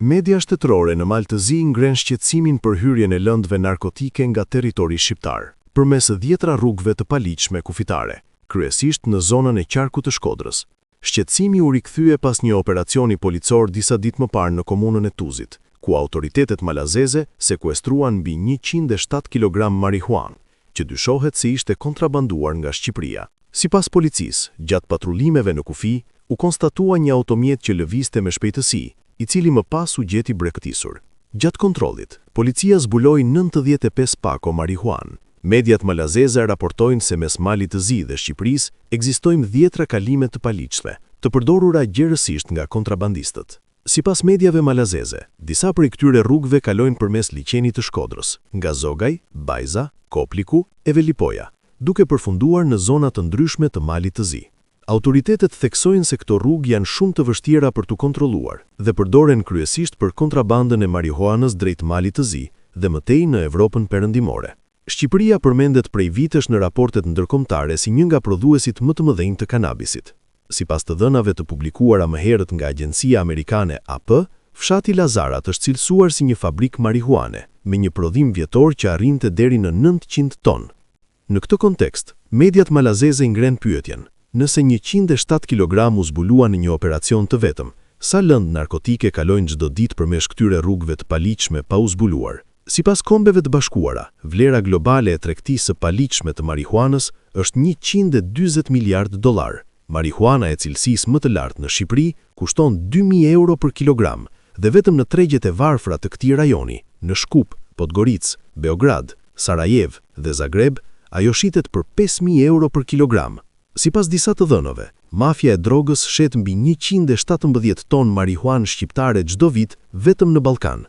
Media shtetërore në Maltëzi ngren shqetësimin për hyrjen e lëndëve narkotike nga territori shqiptar, përmes 10 rrugëve të paligjshme kufitare, kryesisht në zonën e qarkut të Shkodrës. Shqetësimi u rikthye pas një operacioni policor disa ditë më parë në komunën e Tuzit, ku autoritetet malazeze sekuestruan mbi 107 kg marihuanë, që dyshohet se ishte kontrabanduar nga Shqipëria. Sipas policisë, gjatë patrullimeve në kufi, u konstatua një automjet që lëvizte me shpejtësi, i cili më pas u gjeti brekëtisur. Gjatë kontrollit, policia zbuloi 95 pako marihuanë. Mediat malazeze raportojnë se mes Malit të Zi dhe Shqipërisë ekzistojnë 10 kalime të paligjshme, të përdorura gjerësisht nga kontrabandistët. Sipas mediave malazeze, disa prej këtyre rrugëve kalojnë përmes liçenit të Shkodrës, nga Zogaj, Bajza, Kopliku e Velipoja, duke përfunduar në zona të ndryshme të Malit të Zi. Autoritetet theksojnë se këto rrugë janë shumë të vështira për të kontrolluar dhe përdoren kryesisht për kontrabandën e marihuanës drejt Malit të Zi dhe mëtej në Evropën perëndimore. Shqipëria përmendet prej vitesh në raportet ndërkombëtare si një nga prodhuesit më të mëdhenj të kanabisit. Sipas të dhënave të publikuara më herët nga agjencia amerikane AP, fshati Lazarat është cilësuar si një fabrik marihuane, me një prodhim vjetor që arrinte deri në 900 ton. Në këtë kontekst, mediat malazeze ngren pyetjen: nëse 107 kg u zbulua në një operacion të vetëm, sa lëndë narkotike kalojnë çdo ditë përmes këtyre rrugëve të paligjshme pa u zbuluar? Sipas Kombeve të Bashkuara, vlera globale e tregtisë së paligjshme të marihuanës është $140 miliardë. Marihuana e cilësisë më të lartë në Shqipëri kushton 2.000 euro për kilogram, dhe vetëm në tregjet e varfra të këtij rajoni, në Shkup, Podgoricë, Beograd, Sarajevo dhe Zagreb, ajo shitet për 5.000 euro për kilogram. Sipas disa të dhënave, mafia e drogës shet mbi 117 ton marihuanë shqiptare çdo vit vetëm në Ballkan.